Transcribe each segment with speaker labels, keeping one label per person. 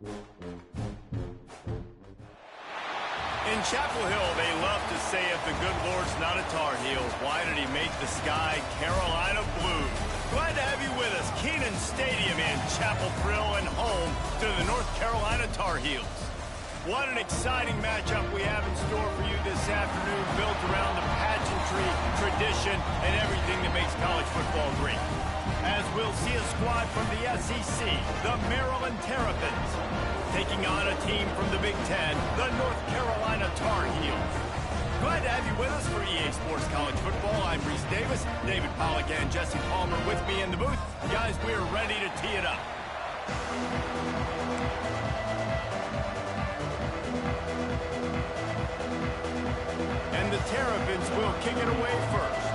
Speaker 1: In Chapel Hill, they love to say if the good Lord's not a Tar Heel, why did he make the sky Carolina blue? Glad to have you with us. Kenan Stadium in Chapel Thrill and home to the North Carolina Tar Heels. What an exciting matchup we have in store for you this afternoon, built around the pageantry, tradition, and everything that makes college football great. As we'll see a squad from the SEC, the Maryland Terrapins, taking on a team from the Big Ten, the North Carolina Tar Heels. Glad to have you with us for EA Sports College Football. I'm Reese Davis, David Pollack and Jesse Palmer with me in the booth. Guys, we're ready to tee it up. And the Terrapins will kick it away first.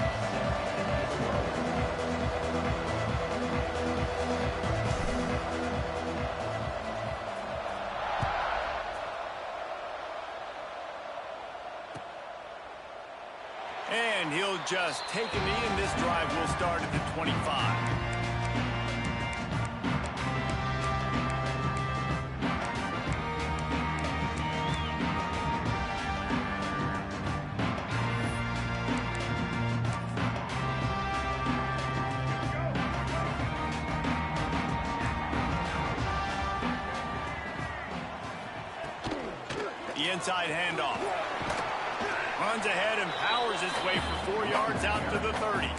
Speaker 1: And he'll just take a knee, and this drive will start at the 25. The inside handoff. Runs ahead and powers his way for 4 yards out to the 30.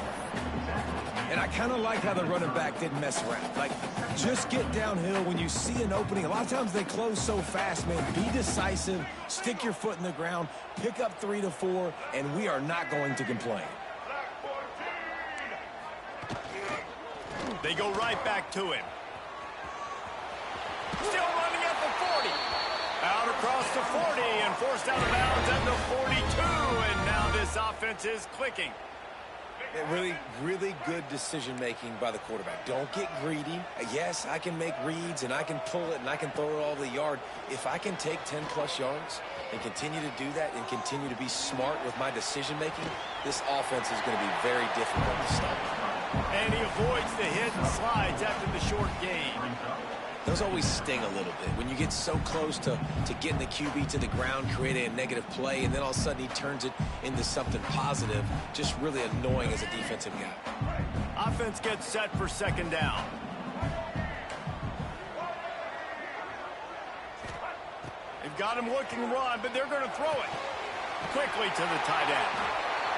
Speaker 2: And I kind of like how the running back didn't mess around. Like, just get downhill when you see an opening. A lot of times they close so fast, man. Be decisive, stick your foot in the ground, pick up 3 to 4, and we are not going to complain.
Speaker 1: They go right back to him. Still running at the 40. Out across the 40 and forced out of bounds at the 42. And now this offense is clicking.
Speaker 2: Really good decision-making by the quarterback. Don't get greedy. Yes, I can make reads, and I can pull it, and I can throw it all the yard. If I can take 10-plus yards and continue to do that and continue to be smart with my decision-making, this offense is going to be very difficult to stop.
Speaker 1: And he avoids the hit and slides after the short gain.
Speaker 2: Those always sting a little bit. When you get so close to getting the QB to the ground, creating a negative play, and then all of a sudden he turns it into something positive, just really annoying as a defensive guy.
Speaker 1: Offense gets set for second down. They've got him looking run, but they're going to throw it quickly to the tight end.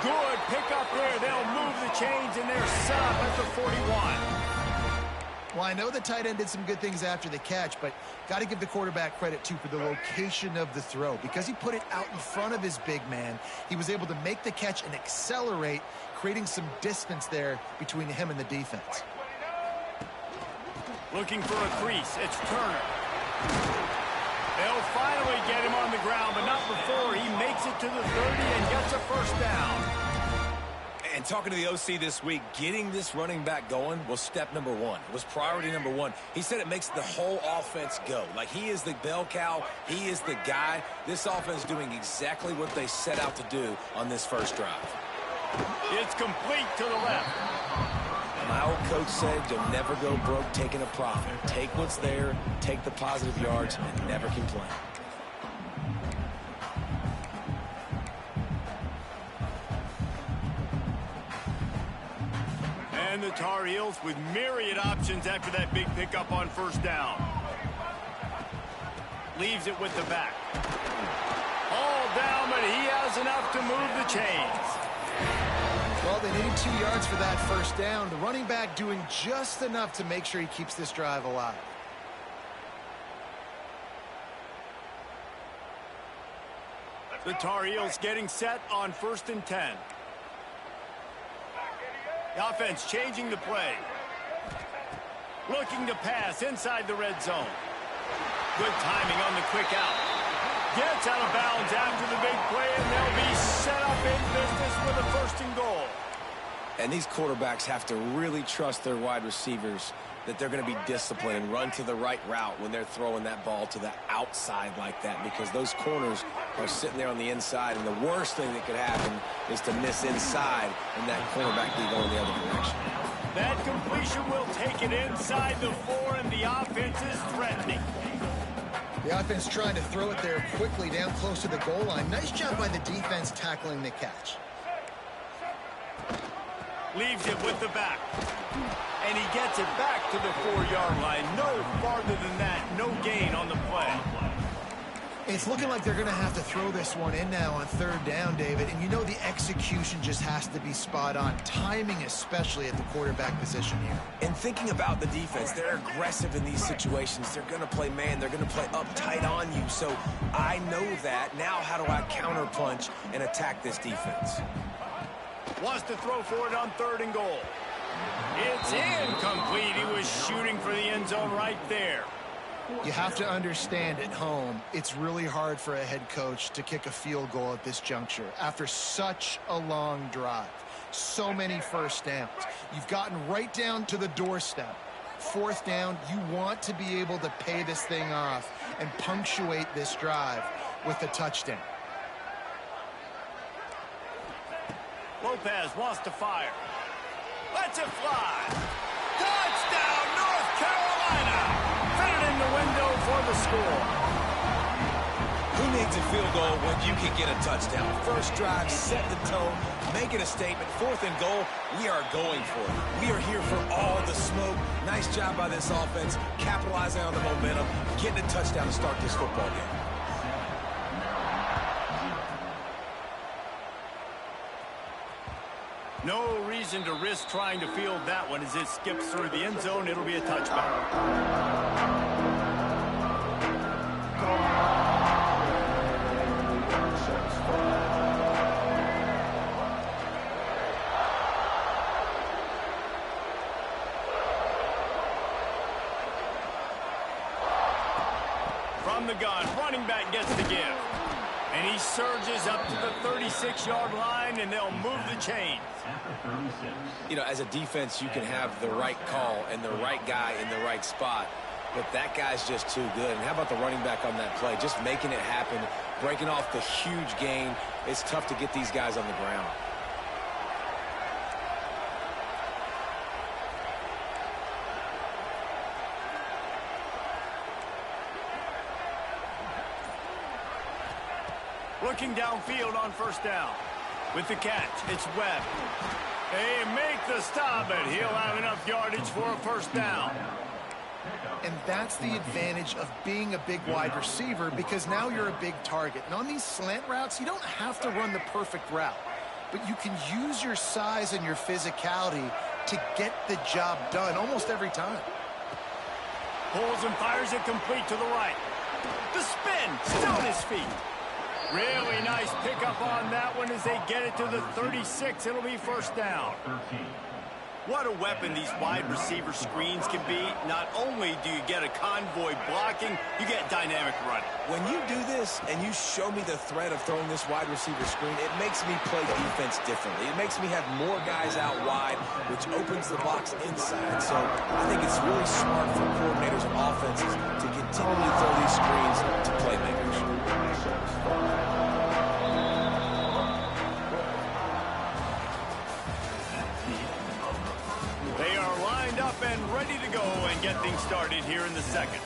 Speaker 1: Good pick up there. They'll move the chains, and they're set up at the 41.
Speaker 3: Well, I know the tight end did some good things after the catch, but got to give the quarterback credit, too, for the location of the throw. Because he put it out in front of his big man, he was able to make the catch and accelerate, creating some distance there between him and the defense.
Speaker 1: Looking for a crease. It's Turner. They'll finally get him on the ground, but not before he makes it to the 30 and gets a first down.
Speaker 2: And talking to the OC this week, getting this running back going was step number one. It was priority number one. He said it makes the whole offense go. Like, he is the bell cow. He is the guy. This offense is doing exactly what they set out to do on this first drive.
Speaker 1: It's complete to the left.
Speaker 2: My old coach said you'll never go broke taking a profit. Take what's there, take the positive yards, and never complain.
Speaker 1: And the Tar Heels with myriad options after that big pickup on first down. Leaves it with the back. All down, but he has enough to move the chains.
Speaker 3: Well, they needed 2 yards for that first down. The running back doing just enough to make sure he keeps this drive alive.
Speaker 1: The Tar Heels getting set on 1st and 10. The offense changing the play. Looking to pass inside the red zone. Good timing on the quick out. Gets out of bounds after the big play, and they'll be set up in business with a 1st and goal.
Speaker 2: And these quarterbacks have to really trust their wide receivers that they're going to be disciplined and run to the right route when they're throwing that ball to the outside like that, because those corners are sitting there on the inside, and the worst thing that could happen is to miss inside and that cornerback be going the other direction.
Speaker 1: That completion will take it inside the 4, and the offense is threatening.
Speaker 3: The offense trying to throw it there quickly down close to the goal line. Nice job by the defense tackling the catch.
Speaker 1: Leaves it with the back. And he gets it back to the 4-yard line. No farther than that. No gain on the play.
Speaker 3: It's looking like they're going to have to throw this one in now on third down, David. And you know the execution just has to be spot on. Timing especially at the quarterback position here.
Speaker 2: And thinking about the defense, they're aggressive in these situations. They're going to play man. They're going to play up tight on you. So I know that. Now how do I counterpunch and attack this defense?
Speaker 1: Wants to throw for it on 3rd and goal. It's incomplete. He was shooting for the end zone right there.
Speaker 3: You have to understand at home, it's really hard for a head coach to kick a field goal at this juncture after such a long drive. So many first downs. You've gotten right down to the doorstep. 4th down, you want to be able to pay this thing off and punctuate this drive with a touchdown.
Speaker 1: Lopez wants to fire. Lets it fly. Touchdown, North Carolina. Fit it in the window for the score.
Speaker 2: Who needs a field goal when you can get a touchdown? First drive, set the tone, make it a statement. 4th and goal, we are going for it. We are here for all the smoke. Nice job by this offense, capitalizing on the momentum, getting a touchdown to start this football game.
Speaker 1: No reason to risk trying to field that one as it skips through the end zone. It'll be a touchback. From the gun, running back gets the give. And he surges up to the 36-yard line, and they'll move the chains.
Speaker 2: You know, as a defense, you can have the right call and the right guy in the right spot, but that guy's just too good. And how about the running back on that play? Just making it happen, breaking off the huge gain. It's tough to get these guys on the ground.
Speaker 1: Looking downfield on 1st down. With the catch, it's Webb. They make the stop, and he'll have enough yardage for a 1st down.
Speaker 3: And that's the advantage of being a big wide receiver, because now you're a big target. And on these slant routes, you don't have to run the perfect route, but you can use your size and your physicality to get the job done almost every time.
Speaker 1: Pulls and fires it complete to the right. The spin, still on his feet. Really nice pickup on that one as they get it to the 36. It'll be 1st down. What a weapon these wide receiver screens can be. Not only do you get a convoy blocking, you get dynamic running.
Speaker 2: When you do this and you show me the threat of throwing this wide receiver screen, it makes me play defense differently. It makes me have more guys out wide, which opens the box inside. So I think it's really smart for coordinators and offenses to continually throw these screens to playmakers.
Speaker 1: They are lined up and ready to go and get things started here in the 2nd.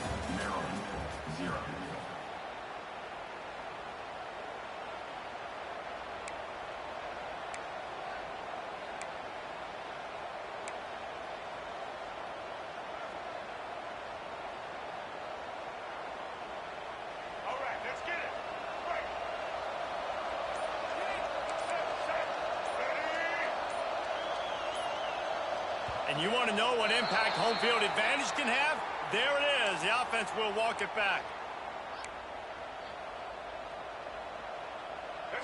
Speaker 1: And you want to know what impact home field advantage can have? There it is. The offense will walk it back.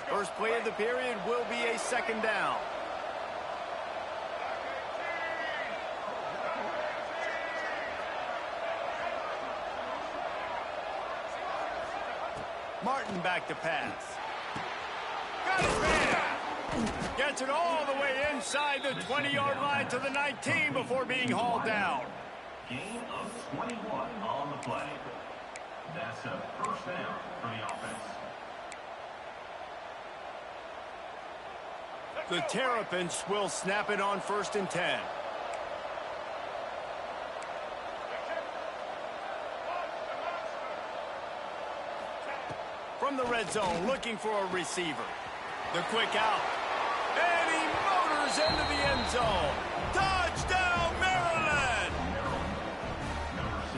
Speaker 1: First play of the period will be a 2nd down. Martin back to pass. Got his man. Gets it all the way inside the 20-yard line to the 19 before being hauled down.
Speaker 4: Gain of 21 on the play. That's a 1st down for the offense.
Speaker 1: The Terrapins will snap it on 1st and 10. From the red zone, looking for a receiver. The quick out. And he motors into the end zone. Touchdown, Maryland!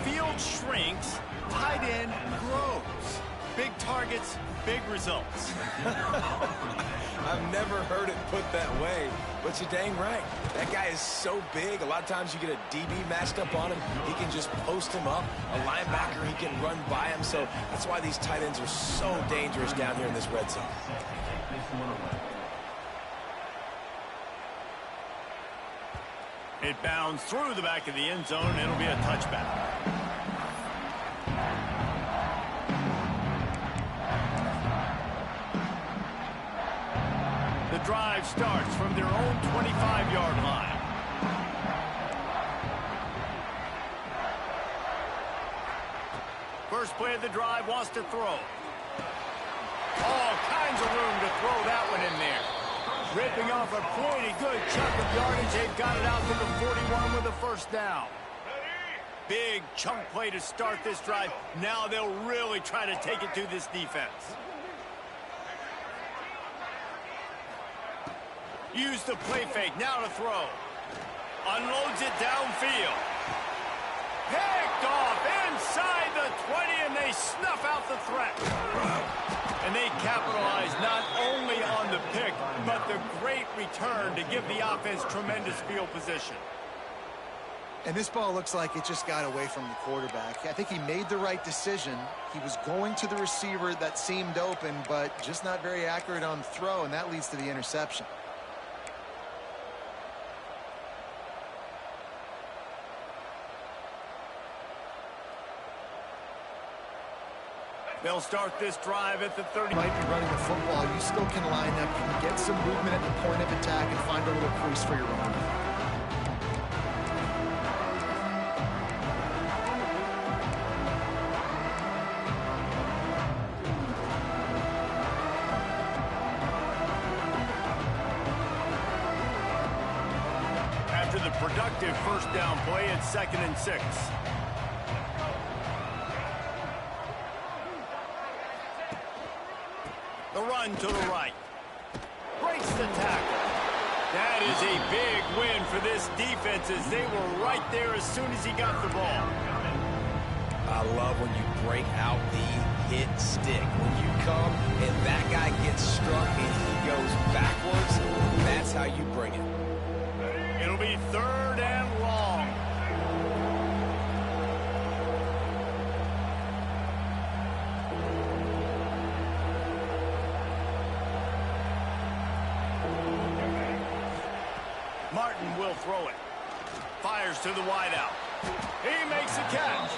Speaker 1: Field shrinks, tight end grows. Big targets, big results.
Speaker 2: I've never heard it put that way, but you're dang right. That guy is so big. A lot of times you get a DB matched up on him. He can just post him up. A linebacker, he can run by him. So that's why these tight ends are so dangerous down here in this red zone.
Speaker 1: It bounds through the back of the end zone, and it'll be a touchback. The drive starts from their own 25-yard line. First play of the drive, wants to throw. All kinds of room to throw that one in there. Ripping off a pretty good chunk of yardage. They've got it out to the 41 with a first down. Big chunk play to start this drive. Now they'll really try to take it to this defense. Use the play fake. Now to throw. Unloads it downfield. Picked off inside the 20, and they snuff out the threat. And they capitalize not only on the pick, but the great return to give the offense tremendous field position.
Speaker 3: And this ball looks like it just got away from the quarterback. I think he made the right decision. He was going to the receiver that seemed open, but just not very accurate on the throw, and that leads to the interception.
Speaker 1: They'll start this drive at the 30.
Speaker 3: Might be running the football. You still can line up, you can get some movement at the point of attack and find a little crease for your own.
Speaker 1: After the productive first down play, it's 2nd and 6. The run to the right. Breaks the tackle. That is a big win for this defense as they were right there as soon as he got the ball.
Speaker 2: I love when you break out the hit stick. When you come and that guy gets struck and he goes backwards, that's how you bring it.
Speaker 1: It'll be 3rd and long. Martin will throw it. Fires to the wideout. He makes a catch.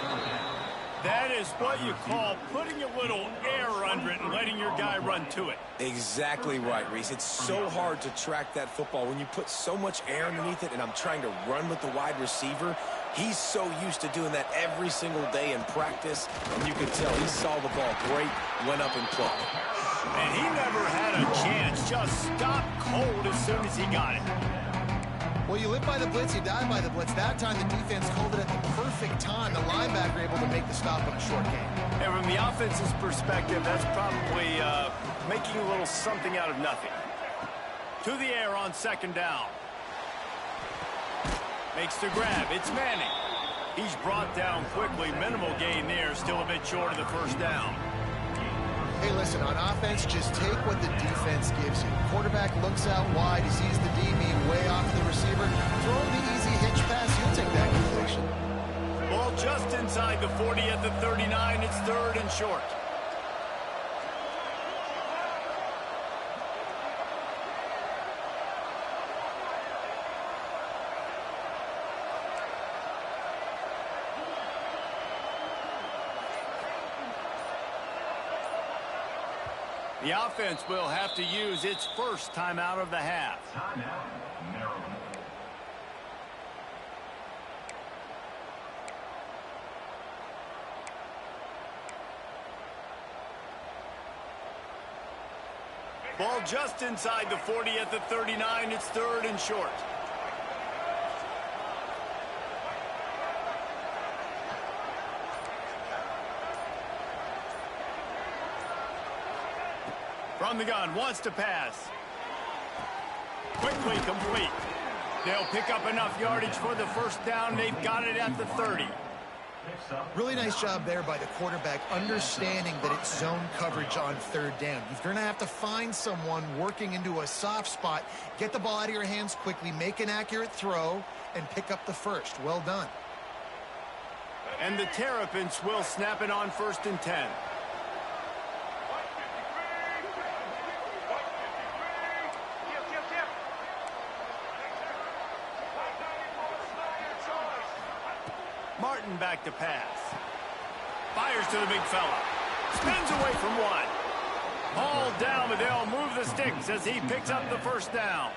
Speaker 1: That is what you call putting a little air under it and letting your guy run to it.
Speaker 2: Exactly right, Reese. It's so hard to track that football when you put so much air underneath it, and I'm trying to run with the wide receiver. He's so used to doing that every single day in practice, and you could tell he saw the ball great, went up and plucked it.
Speaker 1: And he never had a chance, just stopped cold as soon as he got it.
Speaker 3: Well, you live by the blitz, you die by the blitz. That time the defense called it at the perfect time. The linebacker able to make the stop on a short game.
Speaker 1: And from the offense's perspective, that's probably making a little something out of nothing. To the air on 2nd down. Makes the grab. It's Manning. He's brought down quickly. Minimal gain there. Still a bit short of the first down.
Speaker 3: Hey, listen, on offense, just take what the defense gives you. Quarterback looks out wide. He sees the DB way off the receiver. Throw him the easy hitch pass. He'll take that completion.
Speaker 1: Ball just inside the 40 at the 39. It's 3rd and short. The offense will have to use its first timeout of the half.
Speaker 4: Timeout, Maryland.
Speaker 1: Ball just inside the 40 at the 39. It's 3rd and short. From the gun, wants to pass. Quickly complete. They'll pick up enough yardage for the first down. They've got it at the 30.
Speaker 3: Really nice job there by the quarterback, understanding that it's zone coverage on third down. You're going to have to find someone working into a soft spot, get the ball out of your hands quickly, make an accurate throw, and pick up the first. Well done.
Speaker 1: And the Terrapins will snap it on 1st and 10. Martin back to pass. Fires to the big fella. Spins away from one. Ball down, but they'll move the sticks as he picks up the first down.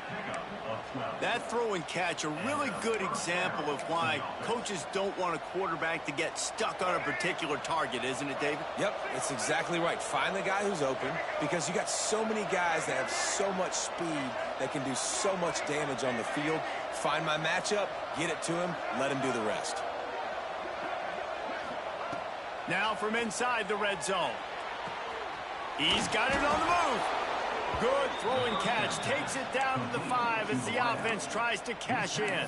Speaker 1: That throw and catch, a really good example of why coaches don't want a quarterback to get stuck on a particular target, isn't it, David?
Speaker 2: Yep, that's exactly right. Find the guy who's open, because you got so many guys that have so much speed that can do so much damage on the field. Find my matchup, get it to him, let him do the rest.
Speaker 1: Now from inside the red zone. He's got it on the move. Good throw and catch. Takes it down to the 5 as the offense tries to cash in.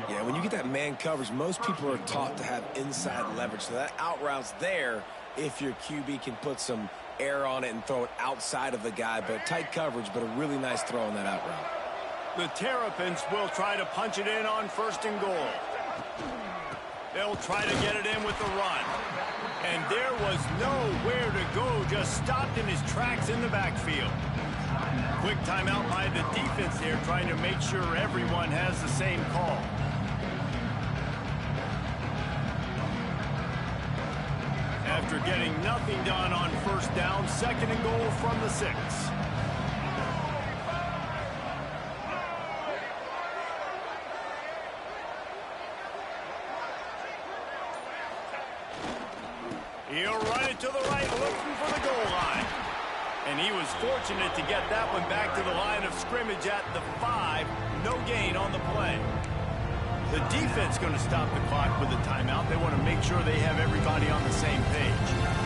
Speaker 2: Yeah, when you get that man coverage, most people are taught to have inside leverage. So that out route's there if your QB can put some air on it and throw it outside of the guy. But tight coverage, but a really nice throw on that out route.
Speaker 1: The Terrapins will try to punch it in on 1st and goal. They'll try to get it in with the run. And there was nowhere to go, just stopped in his tracks in the backfield. Quick timeout by the defense here, trying to make sure everyone has the same call. After getting nothing done on 1st down, 2nd and goal from the 6. He'll run it to the right, looking for the goal line. And he was fortunate to get that one back to the line of scrimmage at the 5. No gain on the play. The defense going to stop the clock with a timeout. They want to make sure they have everybody on the same page.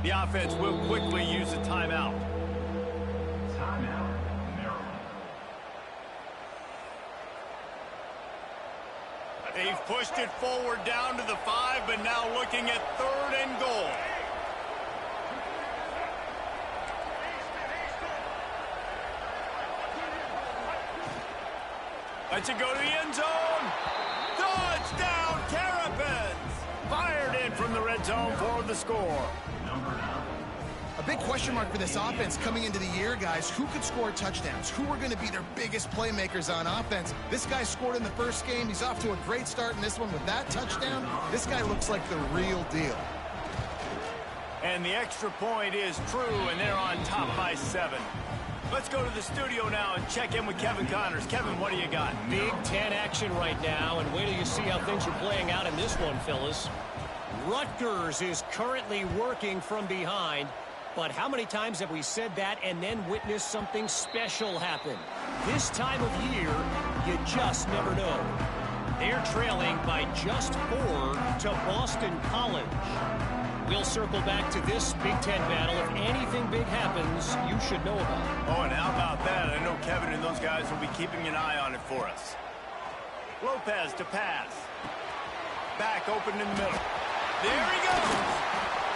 Speaker 1: The offense will quickly use a timeout.
Speaker 4: Timeout, Maryland.
Speaker 1: They've pushed it forward down to the 5, but now looking at 3rd and goal. Let's it go to the end zone. Touchdown, Terrapins! Fired in from the red zone for the score.
Speaker 3: A big question mark for this offense coming into the year, guys. Who could score touchdowns? Who are going to be their biggest playmakers on offense? This guy scored in the first game. He's off to a great start in this one with that touchdown. This guy looks like the real deal.
Speaker 1: And the extra point is true, and they're on top by 7. Let's go to the studio now and check in with Kevin Connors. Kevin, what do you got?
Speaker 5: Big Ten action right now, and wait till you see how things are playing out in this one, fellas. Rutgers is currently working from behind, but how many times have we said that and then witnessed something special happen? This time of year, you just never know. They're trailing by just 4 to Boston College. We'll circle back to this Big Ten battle. If anything big happens, you should know about it.
Speaker 1: Oh, and how about that? I know Kevin and those guys will be keeping an eye on it for us. Lopez to pass. Back open in the middle. There he goes.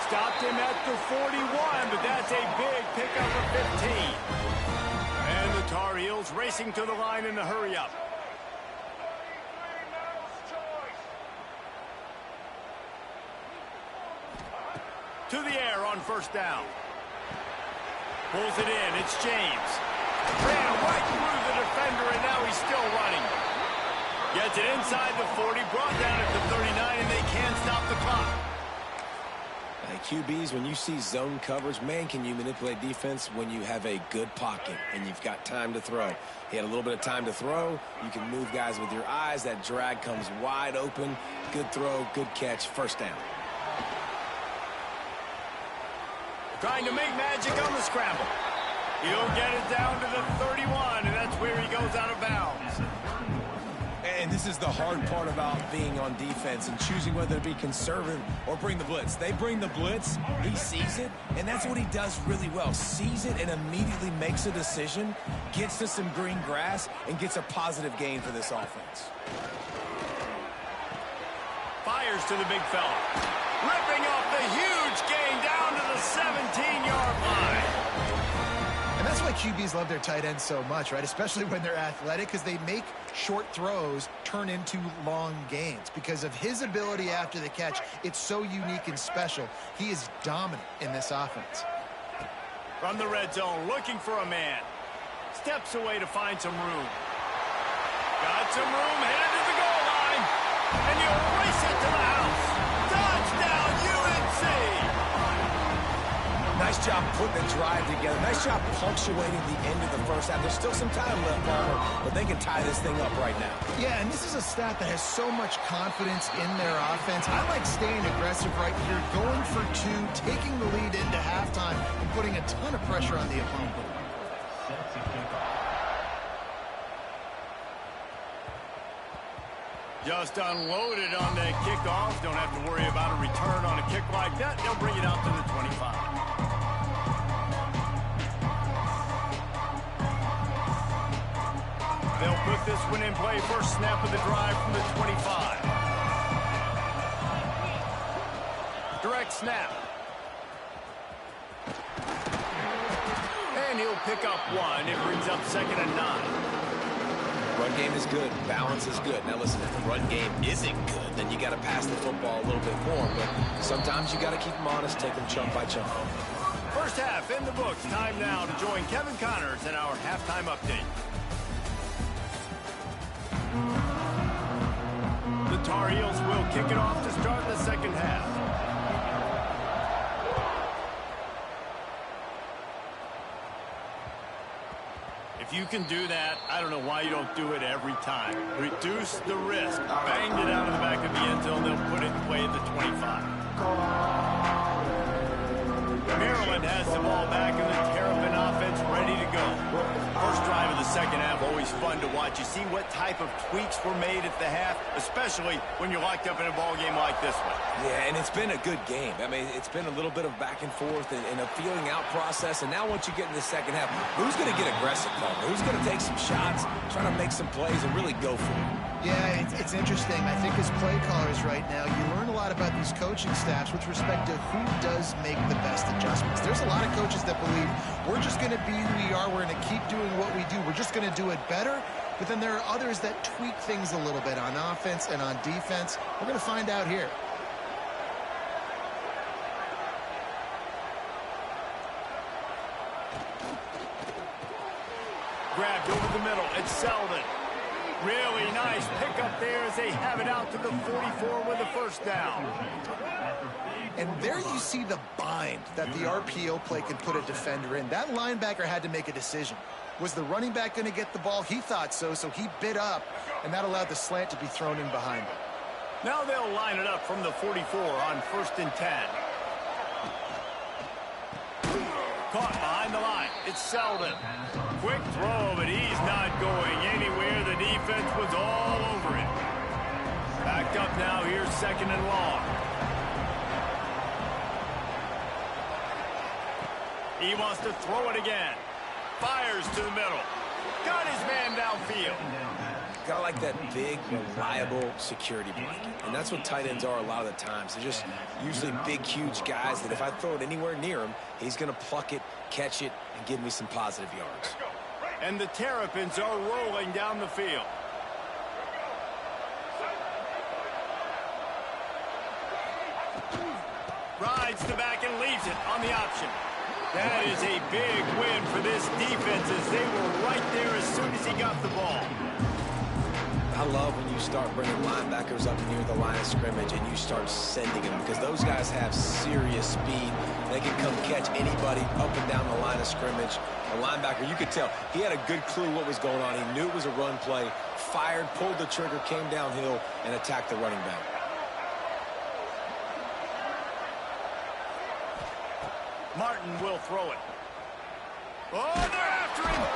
Speaker 1: Stopped him at the 41, but that's a big pickup of 15. And the Tar Heels racing to the line in a hurry-up. To the air on 1st down. Pulls it in. It's James. Ran right through the defender, and now he's still running. Gets it inside the 40, brought down at the 39, and they can't stop the clock.
Speaker 2: QBs, when you see zone coverage, man, can you manipulate defense when you have a good pocket and you've got time to throw. He had a little bit of time to throw. You can move guys with your eyes. That drag comes wide open. Good throw, good catch, 1st down.
Speaker 1: Trying to make magic on the scramble. He'll get it down to the 31, and that's where he goes out of bounds.
Speaker 2: And this is the hard part about being on defense and choosing whether to be conservative or bring the blitz. They bring the blitz, he sees it, and that's what he does really well. Sees it and immediately makes a decision, gets to some green grass, and gets a positive gain for this offense.
Speaker 1: Fires to the big fella. Ripping off the huge gain down to the 17-yard line.
Speaker 3: And that's why QBs love their tight ends so much, right? Especially when they're athletic, because they make short throws turn into long gains. Because of his ability after the catch, it's so unique and special. He is dominant in this offense.
Speaker 1: From the red zone, looking for a man. Steps away to find some room. Got some room, headed to the goal line. And you race it to the house. Touchdown, UNC!
Speaker 2: Nice job putting the drive together. Nice job punctuating the end of the first half. There's still some time left, Palmer, but they can tie this thing up right now.
Speaker 3: Yeah, and this is a stat that has so much confidence in their offense. I like staying aggressive right here, going for two, taking the lead into halftime, and putting a ton of pressure on the opponent.
Speaker 1: Just unloaded on that kickoff. Don't have to worry about a return on a kick like that. They'll bring it out to the 25. They'll put this one in play. First snap of the drive from the 25. Direct snap. And he'll pick up one. It brings up 2nd and 9.
Speaker 2: Run game is good. Balance is good. Now listen, if the run game isn't good, then you got to pass the football a little bit more. But sometimes you got to keep them honest, take them chunk by chunk.
Speaker 1: First half in the books. Time now to join Kevin Connors in our halftime update. The Tar Heels will kick it off to start the second half. If you can do that, I don't know why you don't do it every time. Reduce the risk. Banged it out of the back of the end zone. They'll put it in play at the 25. Maryland has the ball back in the Terrapin offense ready to go. First drive of the second half, always fun to watch. You see what type of tweaks were made at the half, especially when you're locked up in a ball game like this one.
Speaker 2: Yeah, and it's been a good game. I mean, it's been a little bit of back and forth and a feeling out process. And now once you get in the second half, who's going to get aggressive, Palmer? Who's going to take some shots, try to make some plays, and really go for it?
Speaker 3: Yeah, it's interesting. I think as play callers right now, you learn a lot about these coaching staffs with respect to who does make the best adjustments. There's a lot of coaches that believe we're just going to be who we are. We're going to keep doing what we do. We're just going to do it better. But then there are others that tweak things a little bit on offense and on defense. We're going to find out here.
Speaker 1: Grabbed over the middle. It's Selden. Really nice pickup there as they have it out to the 44 with a first down.
Speaker 3: And there you see the bind that the RPO play can put a defender in. That linebacker had to make a decision. Was the running back going to get the ball? He thought so, so he bit up, and that allowed the slant to be thrown in behind him.
Speaker 1: Now they'll line it up from the 44 on 1st and 10. Caught behind the line. It's Selden. Quick throw, but he's not going anywhere. The defense was all over it. Backed up now. Here's 2nd and long. He wants to throw it again. Fires to the middle. Got his man downfield.
Speaker 2: Got like that big, reliable security blanket. And that's what tight ends are a lot of the times. They're just usually big, huge guys that if I throw it anywhere near him, he's going to pluck it, catch it, and give me some positive yards.
Speaker 1: And the Terrapins are rolling down the field. Rides the back and leaves it on the option. That is a big win for this defense as they were right there as soon as he got the ball.
Speaker 2: I love when you start bringing linebackers up near the line of scrimmage and you start sending them because those guys have serious speed. They can come catch anybody up and down the line of scrimmage. A linebacker, you could tell, he had a good clue what was going on. He knew it was a run play, fired, pulled the trigger, came downhill, and attacked the running back.
Speaker 1: Martin will throw it. Oh, they're after him.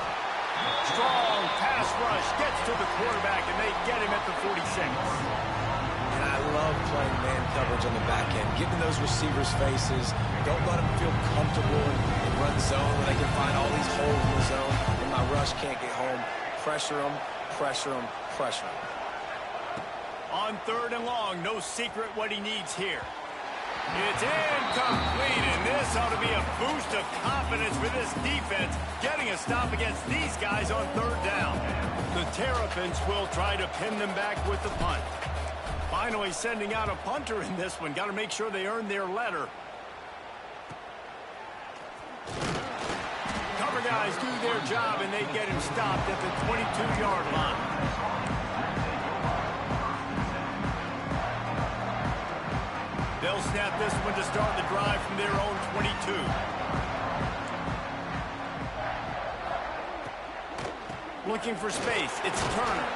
Speaker 1: Strong pass rush gets to the quarterback, and they get him at the 46.
Speaker 2: And I love playing man coverage on the back end, getting those receivers' faces. Don't let them feel comfortable in run zone where they can find all these holes in the zone, and my rush can't get home. Pressure them, pressure them, pressure them.
Speaker 1: On 3rd and long, no secret what he needs here. It's incomplete, and this ought to be a boost of confidence for this defense, getting a stop against these guys on 3rd down. The Terrapins will try to pin them back with the punt. Finally sending out a punter in this one. Got to make sure they earn their letter. Cover guys do their job, and they get him stopped at the 22-yard line. They'll snap this one to start the drive from their own 22. Looking for space. It's Turner.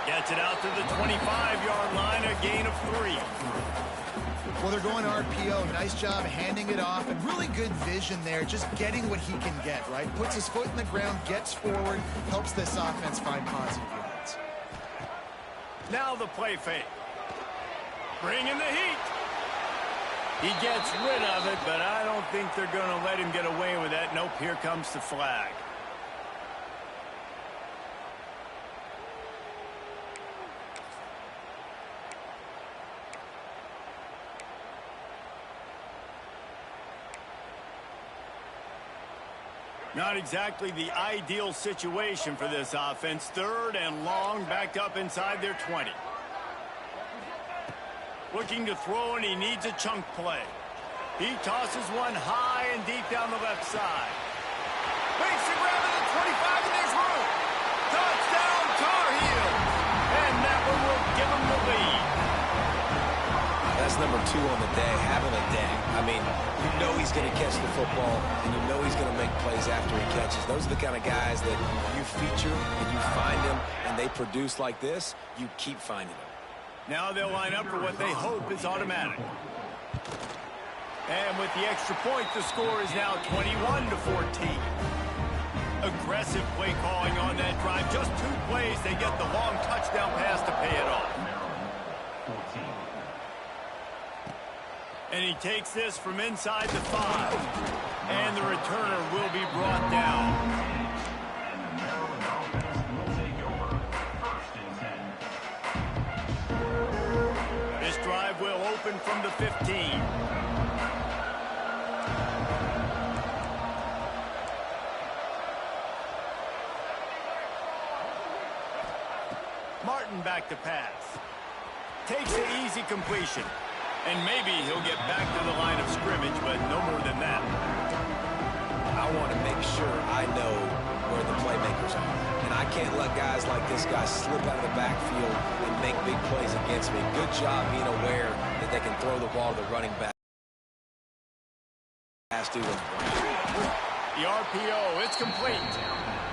Speaker 1: Gets it out to the 25-yard line, a gain of 3.
Speaker 3: Well, they're going RPO. Nice job handing it off, and really good vision there, just getting what he can get, right? Puts his foot in the ground, gets forward, helps this offense find positive yards.
Speaker 1: Now the play fake. Bring in the heat. He gets rid of it, but I don't think they're going to let him get away with that. Nope, here comes the flag. Not exactly the ideal situation for this offense. 3rd and long, backed up inside their 20. Looking to throw, and he needs a chunk play. He tosses one high and deep down the left side. Makes the grab at the 25, and there's room. Touchdown, Tar Heels. And that one will give him the lead.
Speaker 2: That's number 2 on the day, having a day. I mean, you know he's going to catch the football, and you know he's going to make plays after he catches. Those are the kind of guys that you feature and you find them, and they produce like this, you keep finding them.
Speaker 1: Now they'll line up for what they hope is automatic. And with the extra point, the score is now 21-14. Aggressive play calling on that drive. Just 2 plays, they get the long touchdown pass to pay it off. And he takes this from inside the 5. And the returner will be brought down. This drive will open from the 15. Martin back to pass. Takes the easy completion. And maybe he'll get back to the line of scrimmage, but no more than that.
Speaker 2: I want to make sure I know where the playmakers are. And I can't let guys like this guy slip out of the backfield and make big plays against me. Good job being aware that they can throw the ball to the running back.
Speaker 1: The RPO, it's complete.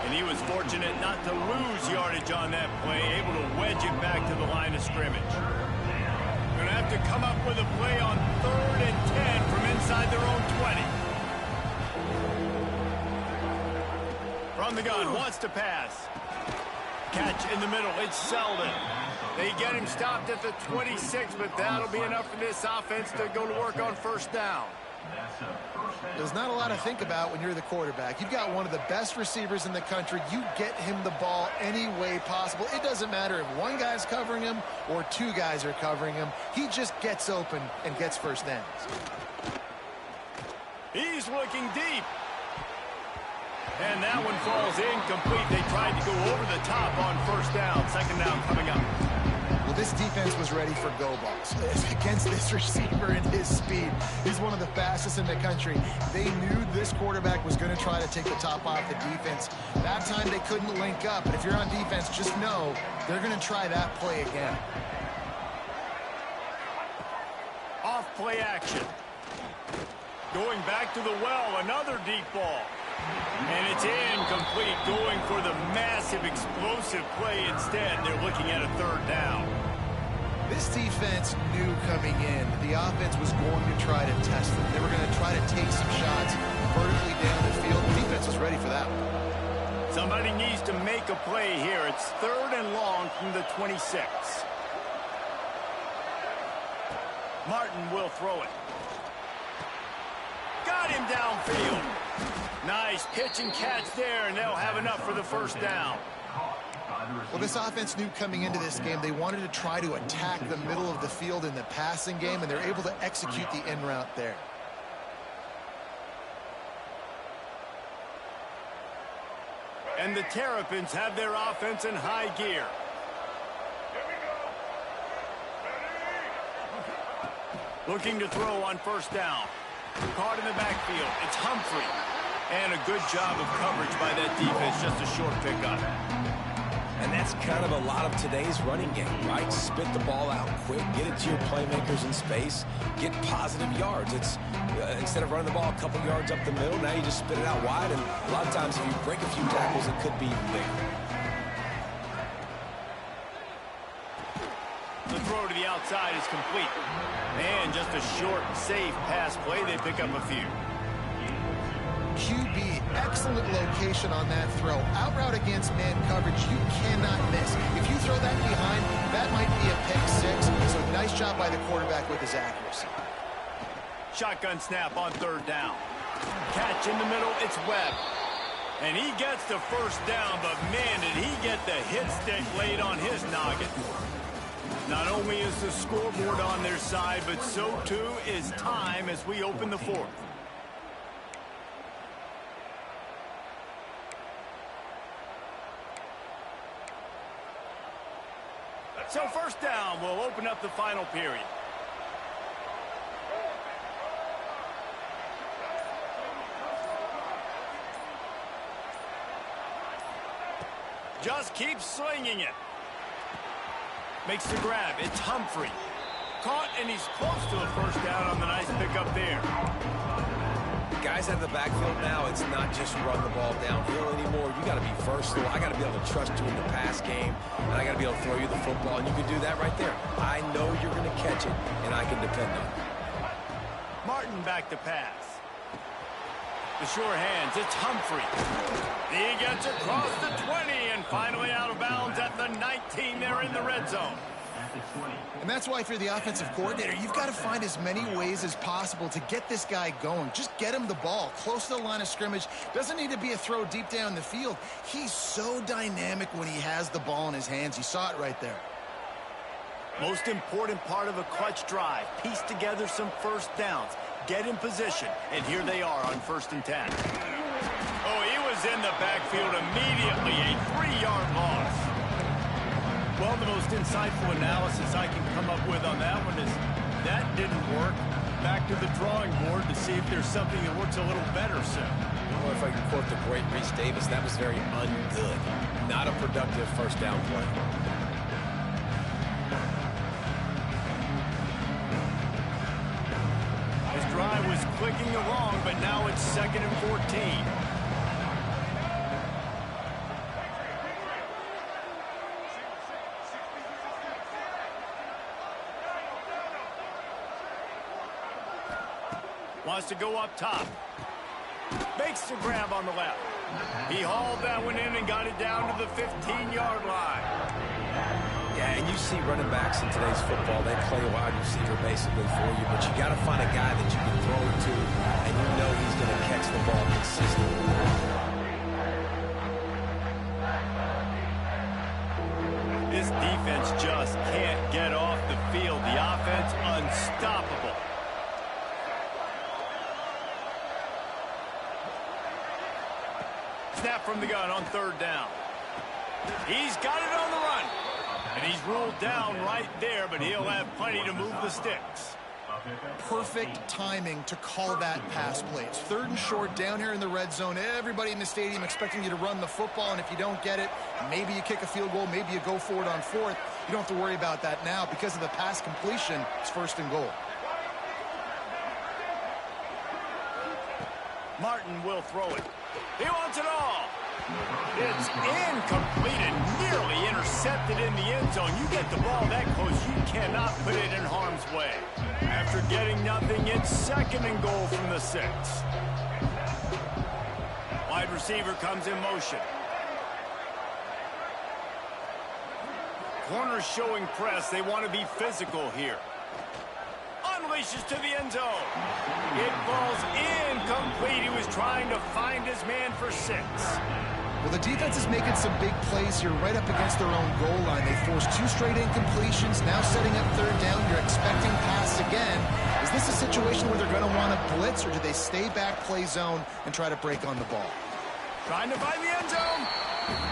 Speaker 1: And he was fortunate not to lose yardage on that play, able to wedge it back to the line of scrimmage. Going to have to come up with a play on 3rd and 10 from inside their own 20. From the gun, wants to pass. Catch in the middle, it's Selden. They get him stopped at the 26, but that'll be enough for this offense to go to work on 1st down.
Speaker 3: There's not a lot to think about when you're the quarterback. You've got one of the best receivers in the country. You get him the ball any way possible. It doesn't matter if 1 guy's covering him or 2 guys are covering him. He just gets open and gets first downs.
Speaker 1: He's looking deep. And that one falls incomplete. They tried to go over the top on 1st down. 2nd down coming up.
Speaker 3: Well, this defense was ready for go balls against this receiver and his speed. He's one of the fastest in the country. They knew this quarterback was going to try to take the top off the defense. That time they couldn't link up, but if you're on defense, just know they're going to try that play again.
Speaker 1: Off play action. Going back to the well, another deep ball. And it's incomplete, going for the massive explosive play instead. They're looking at a 3rd down.
Speaker 3: This defense knew coming in the offense was going to try to test them. They were going to try to take some shots vertically down the field. The defense was ready for that one.
Speaker 1: Somebody needs to make a play here. It's 3rd and long from the 26. Martin will throw it. Got him downfield. Nice pitch and catch there, and they'll have enough for the first down.
Speaker 3: Well, this offense knew coming into this game they wanted to try to attack the middle of the field in the passing game, and they're able to execute the in route there.
Speaker 1: And the Terrapins have their offense in high gear. Looking to throw on first down. Caught in the backfield. It's Humphrey. And a good job of coverage by that defense. Just a short pickup.
Speaker 2: And that's kind of a lot of today's running game, right? Spit the ball out quick, get it to your playmakers in space, get positive yards. It's instead of running the ball a couple yards up the middle, now you just spit it out wide, and a lot of times if you break a few tackles, it could be even bigger.
Speaker 1: The throw to the outside is complete. And just a short, safe pass play. They pick up a few.
Speaker 3: QB, excellent location on that throw. Out route against man coverage, you cannot miss. If you throw that behind, that might be a pick 6. So nice job by the quarterback with his accuracy.
Speaker 1: Shotgun snap on 3rd down. Catch in the middle, it's Webb. And he gets the first down, but man, did he get the hit stick laid on his noggin. Not only is the scoreboard on their side, but so too is time as we open the 4th. So first down will open up the final period. Just keeps slinging it. Makes the grab. It's Humphrey. Caught, and he's close to a first down on the nice pickup there.
Speaker 2: Guys out of the backfield now, it's not just run the ball downhill anymore. You got to be versatile. I got to be able to trust you in the pass game, and I got to be able to throw you the football, and you can do that right there. I know you're going to catch it, and I can depend on it.
Speaker 1: Martin back to pass. The sure hands, it's Humphrey. He gets across the 20 and finally out of bounds at the 19. They're in the red zone.
Speaker 3: And that's why if you're the offensive coordinator, you've got to find as many ways as possible to get this guy going. Just get him the ball close to the line of scrimmage. Doesn't need to be a throw deep down the field. He's so dynamic when he has the ball in his hands. You saw it right there.
Speaker 1: Most important part of a clutch drive. Piece together some first downs. Get in position. And here they are on 1st and 10. Oh, he was in the backfield immediately. A 3-yard loss. Well, the most insightful analysis I can come up with on that one is that didn't work. Back to the drawing board to see if there's something that works a little better soon.
Speaker 2: Well, if I can quote the great Reese Davis, that was very ungood. Not a productive first down play.
Speaker 1: His drive was clicking along, but now it's 2nd and 14. Wants to go up top. Makes the grab on the left. He hauled that one in and got it down to the 15-yard line.
Speaker 2: Yeah, and you see running backs in today's football, they play a wide receiver basically for you, but you got to find a guy that you can throw it to, and you know he's going to catch the ball consistently.
Speaker 1: This defense just can't get off the field. The offense unstoppable. Snap from the gun on 3rd down. He's got it on the run. And he's ruled down right there, but he'll have plenty to move the sticks.
Speaker 3: Perfect timing to call that pass play. It's 3rd and short down here in the red zone. Everybody in the stadium expecting you to run the football, and if you don't get it, maybe you kick a field goal, maybe you go for it on 4th. You don't have to worry about that now. Because of the pass completion, it's 1st and goal.
Speaker 1: Martin will throw it. He wants it all. It's incomplete and nearly intercepted in the end zone. You get the ball that close, you cannot put it in harm's way. After getting nothing, it's 2nd and goal from the 6. Wide receiver comes in motion. Corners showing press. They want to be physical here. Unleashes to the end zone. It falls incomplete. He was trying to find his man for 6.
Speaker 3: Well, the defense is making some big plays here right up against their own goal line. They forced 2 straight incompletions. Now setting up 3rd down. You're expecting pass again. Is this a situation where they're going to want to blitz, or do they stay back, play zone, and try to break on the ball?
Speaker 1: Trying to find the end zone.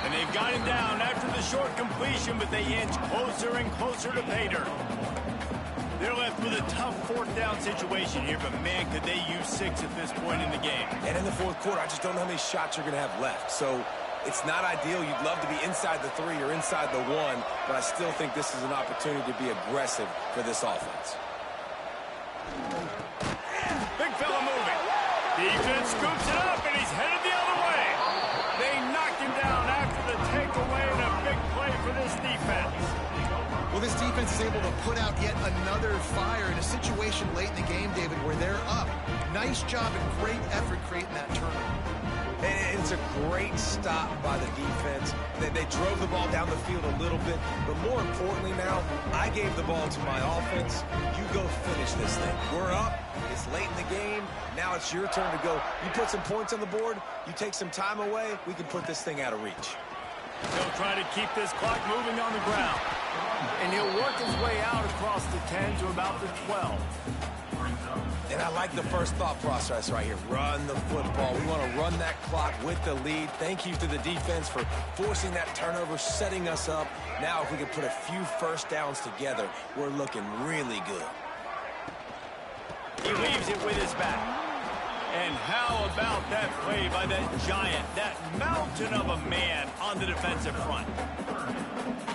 Speaker 1: And they've got him down after the short completion, but they inch closer and closer to pay dirt. They're left with a tough 4th down situation here, but man, could they use 6 at this point in the game.
Speaker 2: And in the 4th quarter, I just don't know how many shots you're going to have left. So it's not ideal. You'd love to be inside the 3 or inside the 1, but I still think this is an opportunity to be aggressive for this offense.
Speaker 1: Big fella moving. Defense scoops it up, and he's headed the other way. They knocked him down after the takeaway, and a big play for this defense.
Speaker 3: Well, this defense is able to put out yet another fire in a situation late in the game, David, where they're up. Nice job and great effort creating that turnover.
Speaker 2: And it's a great stop by the defense. They drove the ball down the field a little bit, but more importantly now, I gave the ball to my offense. You go finish this thing. We're up. It's late in the game. Now it's your turn to go. You put some points on the board. You take some time away. We can put this thing out of reach.
Speaker 1: He'll try to keep this clock moving on the ground. And he'll work his way out across the 10 to about the 12.
Speaker 2: And I like the first thought process right here. Run the football. We want to run that clock with the lead. Thank you to the defense for forcing that turnover, setting us up. Now if we can put a few 1st downs together, we're looking really good.
Speaker 1: He leaves it with his back. And how about that play by that giant, that mountain of a man on the defensive front?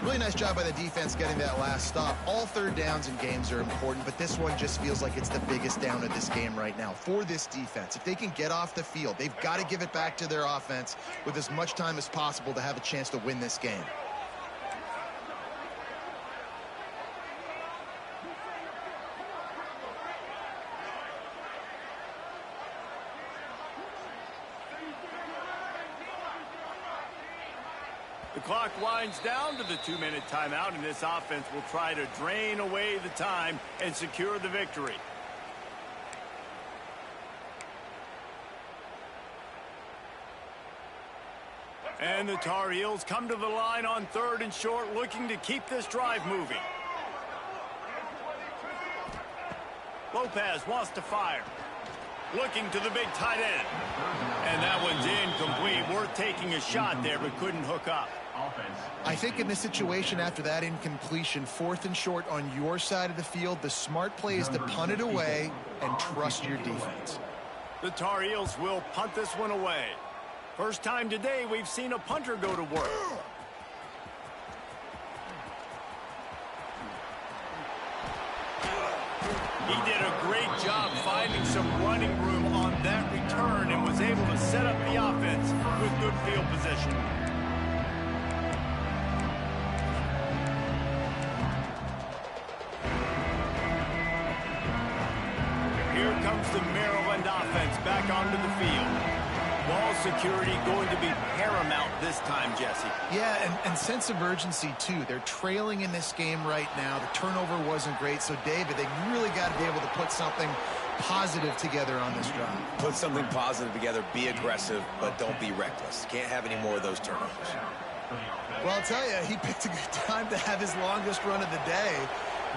Speaker 3: Really nice job by the defense getting that last stop. All 3rd downs in games are important, but this one just feels like it's the biggest down of this game right now for this defense. If they can get off the field, they've got to give it back to their offense with as much time as possible to have a chance to win this game.
Speaker 1: The clock winds down to the 2-minute timeout, and this offense will try to drain away the time and secure the victory. And the Tar Heels come to the line on 3rd and short, looking to keep this drive moving. Lopez wants to fire. Looking to the big tight end. And that one's incomplete. Worth taking a shot there, but couldn't hook up.
Speaker 3: I think in this situation after that incompletion, 4th and short on your side of the field, the smart play is to punt it away and trust your defense.
Speaker 1: The Tar Heels will punt this one away. First time today we've seen a punter go to work. He did a great job finding some running room on that return and was able to set up the offense with good field position. Here comes the Maryland offense back onto the field. Ball security going to be paramount this time, Jesse.
Speaker 3: Yeah, and sense of urgency, too. They're trailing in this game right now. The turnover wasn't great. So, David, they really got to be able to put something positive together on this drive.
Speaker 2: Put something positive together. Be aggressive, but don't be reckless. Can't have any more of those turnovers.
Speaker 3: Well, I'll tell you, he picked a good time to have his longest run of the day.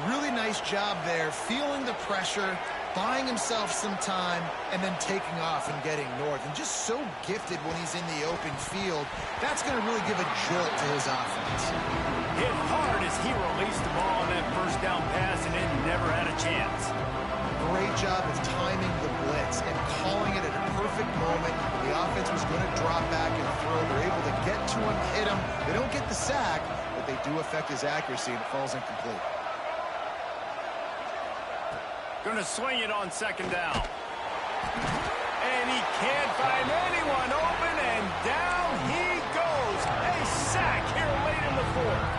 Speaker 3: Really nice job there, feeling the pressure, buying himself some time, and then taking off and getting north. And just so gifted when he's in the open field. That's going to really give a jolt to his offense.
Speaker 1: Hit hard as he released the ball on that 1st down pass, and it never had a chance.
Speaker 3: Great job of timing the blitz and calling it at a perfect moment. The offense was going to drop back and throw. They're able to get to him, hit him. They don't get the sack, but they do affect his accuracy, and it falls incomplete.
Speaker 1: Going to swing it on 2nd down. And he can't find anyone open, and down he goes. A sack here late in the 4th.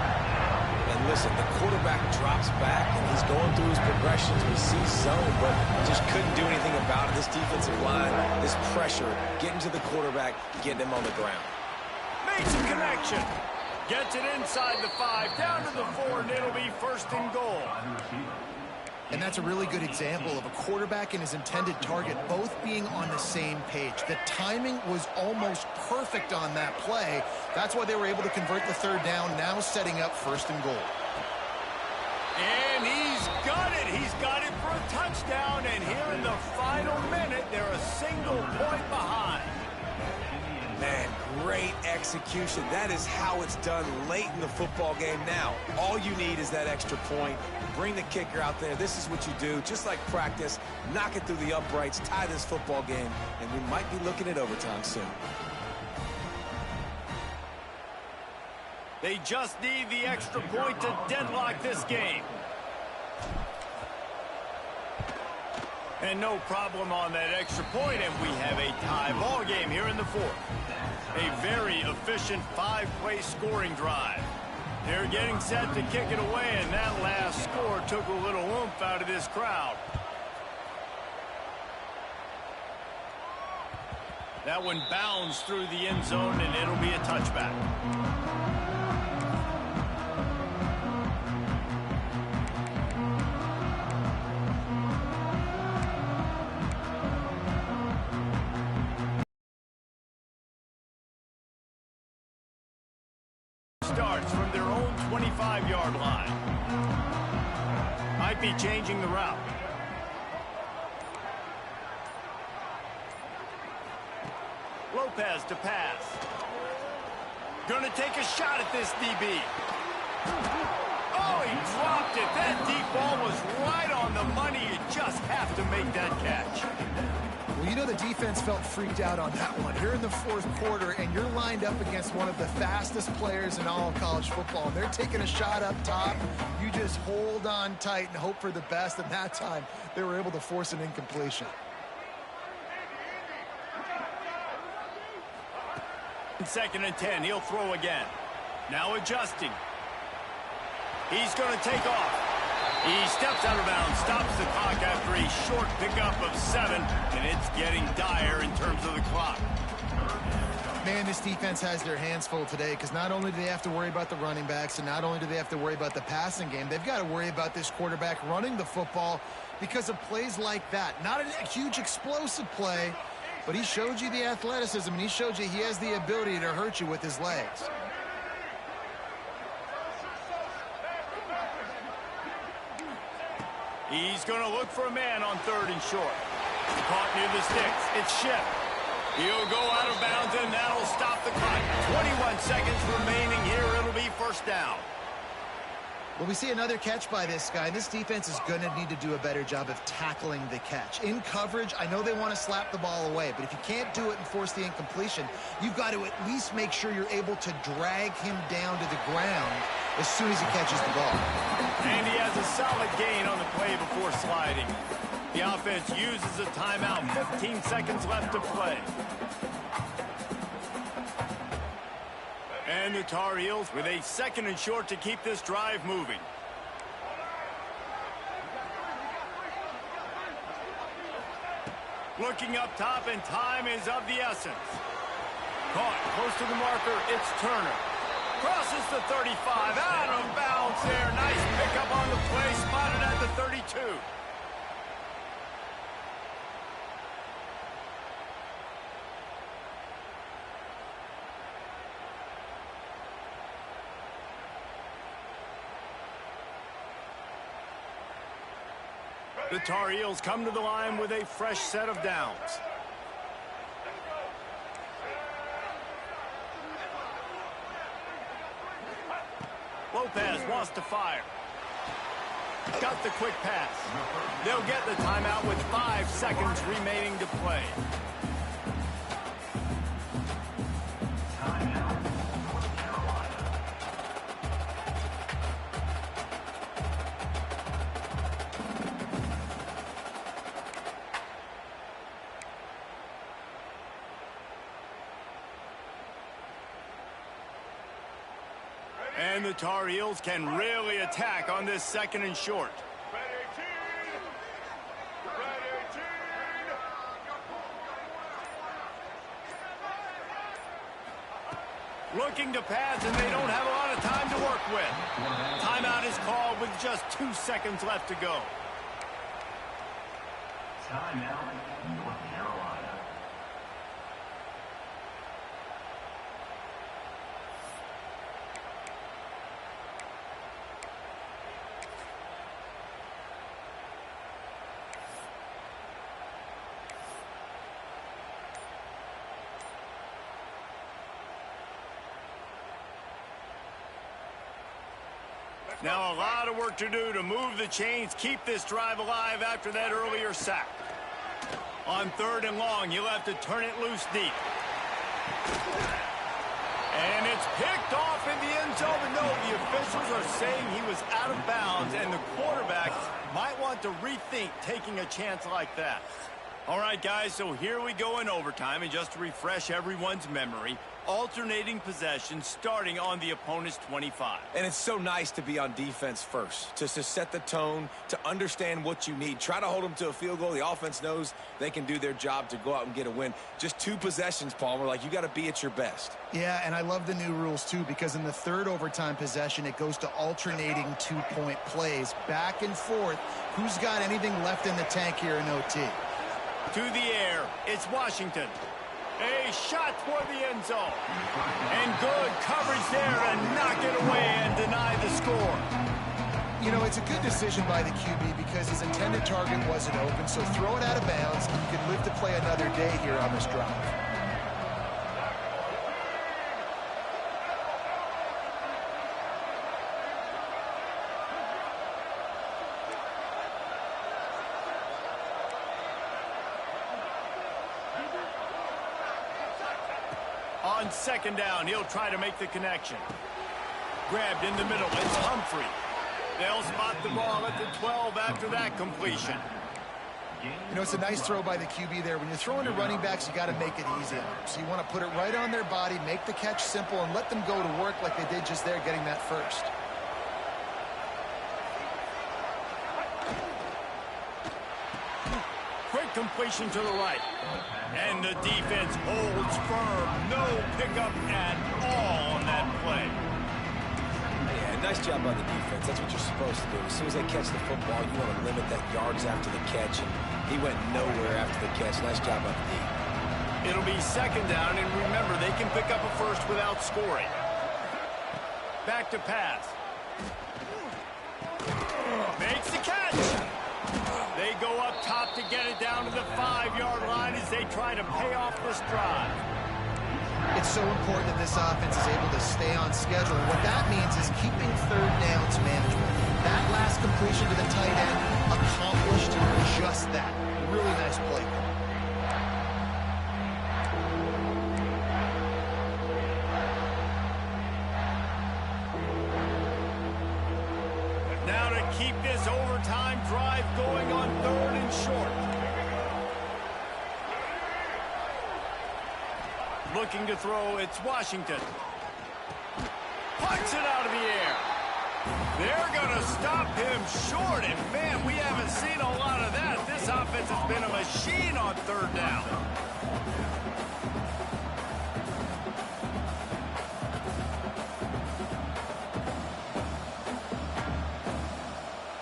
Speaker 2: And listen, the quarterback drops back, and he's going through his progressions. We see zone, but just couldn't do anything about it. This defensive line, this pressure, getting to the quarterback, getting him on the ground.
Speaker 1: Makes a connection. Gets it inside the 5, down to the 4, and it'll be first and goal.
Speaker 3: And that's a really good example of a quarterback and his intended target both being on the same page. The timing was almost perfect on that play. That's why they were able to convert the 3rd down, now setting up first and goal.
Speaker 1: And he's got it. He's got it for a touchdown. And here in the final minute, they're a single point behind.
Speaker 2: Man, great execution. That is how it's done late in the football game now. All you need is that extra point. Bring the kicker out there. This is what you do. Just like practice, knock it through the uprights, tie this football game, and we might be looking at overtime soon.
Speaker 1: They just need the extra point to deadlock this game. And no problem on that extra point, and we have a tie ball game here in the 4th. A very efficient 5-play scoring drive. They're getting set to kick it away, and that last score took a little oomph out of this crowd. That one bounds through the end zone, and it'll be a touchback. Starts from their own 25-yard line. Might be changing the route. Lopez to pass. Gonna take a shot at this DB. Oh, he dropped it. That deep ball was right on the money. You just have to make that catch.
Speaker 3: Well, you know the defense felt freaked out on that one. You're in the 4th quarter, and you're lined up against one of the fastest players in all of college football. And they're taking a shot up top. You just hold on tight and hope for the best. And that time, they were able to force an incompletion.
Speaker 1: In 2nd and 10, he'll throw again. Now adjusting. He's going to take off. He steps out of bounds, stops the clock after a short pickup of 7, and it's getting dire in terms of the clock.
Speaker 3: Man, this defense has their hands full today because not only do they have to worry about the running backs and not only do they have to worry about the passing game, they've got to worry about this quarterback running the football because of plays like that. Not a huge explosive play, but he showed you the athleticism, and he showed you he has the ability to hurt you with his legs.
Speaker 1: He's going to look for a man on 3rd and short. Caught near the sticks. It's Shipp. He'll go out of bounds, and that'll stop the clock. 21 seconds remaining here. It'll be first down.
Speaker 3: Well, we see another catch by this guy. This defense is going to need to do a better job of tackling the catch. In coverage, I know they want to slap the ball away, but if you can't do it and force the incompletion, you've got to at least make sure you're able to drag him down to the ground as soon as he catches the ball.
Speaker 1: And he has a solid gain on the play before sliding. The offense uses a timeout. 15 seconds left to play. And the Tar Heels with a 2nd and short to keep this drive moving. Looking up top, and time is of the essence. Caught close to the marker. It's Turner. Crosses the 35. Out of bounds there. Nice pickup on the play. Spotted at the 32. The Tar Heels come to the line with a fresh set of downs. Lopez wants to fire. Got the quick pass. They'll get the timeout with 5 seconds remaining to play. And the Tar Heels can really attack on this 2nd and short. Looking to pass, and they don't have a lot of time to work with. Timeout is called with just 2 seconds left to go.
Speaker 4: Timeout, North Carolina.
Speaker 1: Now a lot of work to do to move the chains, keep this drive alive after that earlier sack. On 3rd and long, you'll have to turn it loose deep. And it's picked off in the end zone. But no, the officials are saying he was out of bounds, and the quarterback might want to rethink taking a chance like that. All right, guys, so here we go in overtime, and just to refresh everyone's memory, alternating possession starting on the opponent's 25.
Speaker 2: And it's so nice to be on defense first, to set the tone, to understand what you need. Try to hold them to a field goal. The offense knows they can do their job to go out and get a win. Just 2 possessions, Palmer. Like, you got to be at your best.
Speaker 3: Yeah, and I love the new rules, too, because in the 3rd overtime possession, it goes to alternating 2-point plays, back and forth. Who's got anything left in the tank here in OT?
Speaker 1: To the air, it's Washington. A shot toward the end zone. And good coverage there to knock it away and deny the score.
Speaker 3: You know, it's a good decision by the QB because his intended target wasn't open, so throw it out of bounds. You can live to play another day here on this drive.
Speaker 1: On 2nd down, he'll try to make the connection. Grabbed in the middle, it's Humphrey. They'll spot the ball at the 12 after that completion.
Speaker 3: You know, it's a nice throw by the QB there. When you're throwing to running backs, you got to make it easy on them. So you want to put it right on their body, make the catch simple, and let them go to work like they did just there, getting that first.
Speaker 1: Quick completion to the right. And the defense holds firm. No pickup at all on that play.
Speaker 2: Yeah, nice job by the defense. That's what you're supposed to do. As soon as they catch the football, you want to limit that yards after the catch. And he went nowhere after the catch. Nice job by the D.
Speaker 1: It'll be 2nd down, and remember, they can pick up a first without scoring. Back to pass. Makes the catch. They go up top to get it down to the 5-yard line as they try to pay off this drive.
Speaker 3: It's so important that this offense is able to stay on schedule. And what that means is keeping 3rd downs manageable. That last completion to the tight end accomplished just that. Really nice play.
Speaker 1: Now to keep this overtime drive going on 3rd and short. Looking to throw, it's Washington. Punts it out of the air. They're going to stop him short, and man, we haven't seen a lot of that. This offense has been a machine on 3rd down.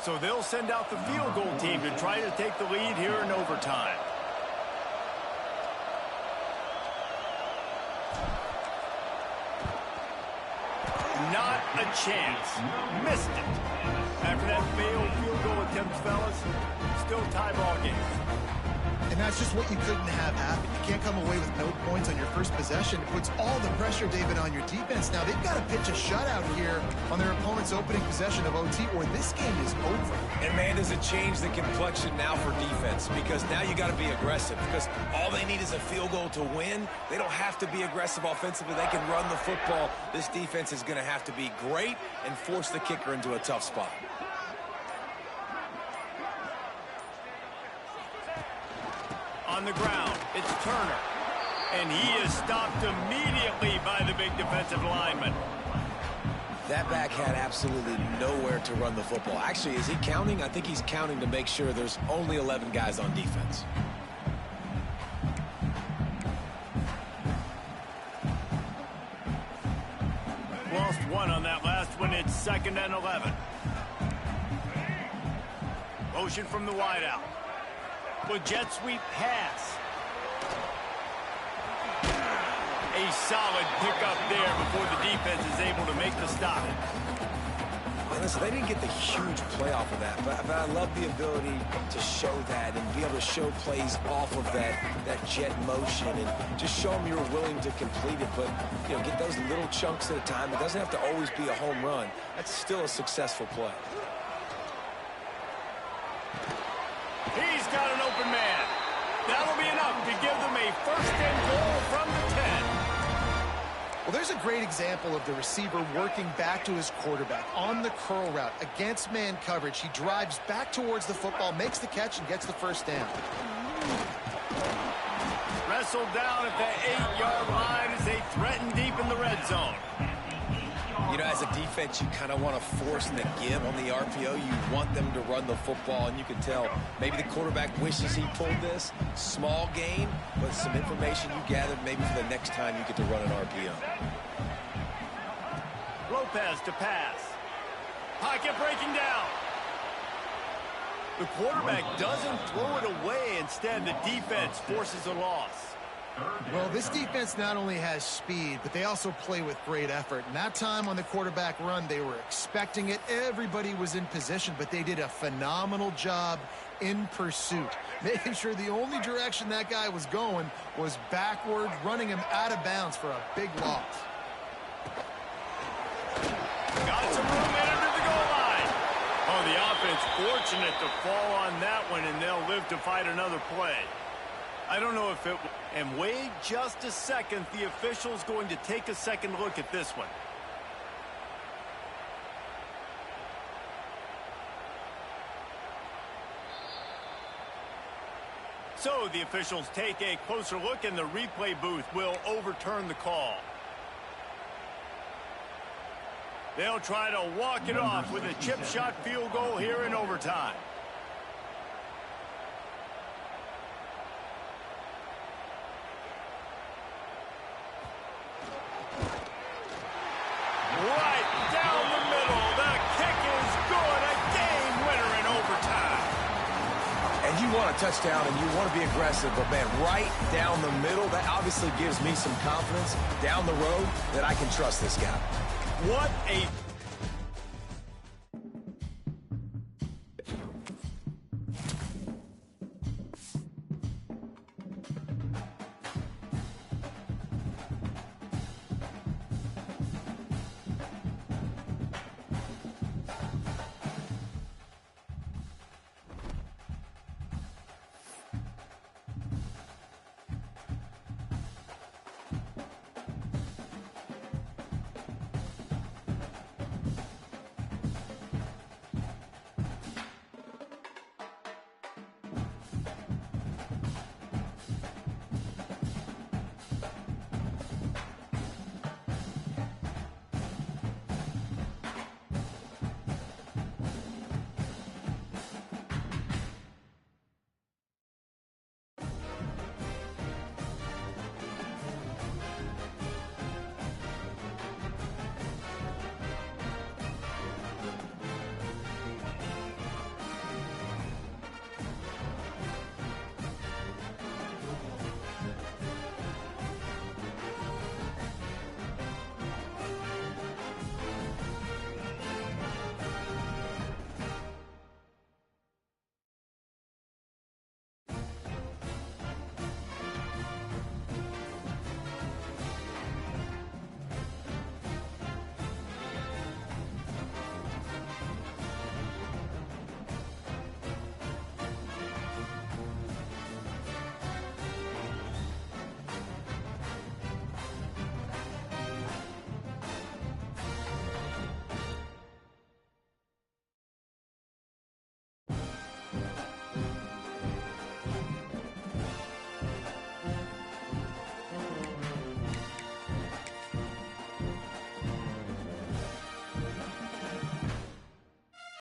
Speaker 1: So they'll send out the field goal team to try to take the lead here in overtime. Not a chance. Missed it. After that failed field goal attempt, fellas, still tie ball game.
Speaker 3: And that's just what you couldn't have happen. You can't come away with no points on your first possession. It puts all the pressure, David, on your defense. Now, they've got to pitch a shutout here on their opponent's opening possession of OT, or this game is over.
Speaker 2: And, man, does it change the complexion now for defense? Because now you got to be aggressive. Because all they need is a field goal to win. They don't have to be aggressive offensively. They can run the football. This defense is going to have to be great and force the kicker into a tough spot.
Speaker 1: On the ground, it's Turner. And he is stopped immediately by the big defensive lineman.
Speaker 2: That back had absolutely nowhere to run the football. Actually, is he counting? I think he's counting to make sure there's only 11 guys on defense.
Speaker 1: Lost one on that last one. It's 2nd and 11. Motion from the wideout. With jet sweep pass. A solid pickup there before the defense is able to make the stop.
Speaker 2: And listen, they didn't get the huge play off of that, but I love the ability to show that and be able to show plays off of that jet motion and just show them you're willing to complete it, but get those little chunks at a time. It doesn't have to always be a home run. That's still a successful play.
Speaker 1: He's got an open man. That'll be enough to give them a 1st and goal from the 10.
Speaker 3: Well, there's a great example of the receiver working back to his quarterback on the curl route against man coverage. He drives back towards the football, makes the catch, and gets the 1st down.
Speaker 1: Wrestled down at the 8-yard line as they threaten deep in the red zone.
Speaker 2: As a defense, you kind of want to force the give on the RPO. You want them to run the football, and you can tell maybe the quarterback wishes he pulled this. Small gain, but some information you gathered maybe for the next time you get to run an RPO.
Speaker 1: Lopez to pass. Pocket breaking down. The quarterback doesn't throw it away. Instead, the defense forces a loss.
Speaker 3: Well, this defense not only has speed, but they also play with great effort. And that time on the quarterback run, they were expecting it. Everybody was in position, but they did a phenomenal job in pursuit, making sure the only direction that guy was going was backward, running him out of bounds for a big loss.
Speaker 1: Got some room in under the goal line. Oh, the offense fortunate to fall on that one, and they'll live to fight another play. I don't know if it... And wait just a second. The official's going to take a second look at this one. So the officials take a closer look, and the replay booth will overturn the call. They'll try to walk it off with a chip shot field goal here in overtime. Right down the middle. The kick is good. A game winner in overtime.
Speaker 2: And you want a touchdown and you want to be aggressive, but man, right down the middle, that obviously gives me some confidence down the road that I can trust this guy.
Speaker 1: What a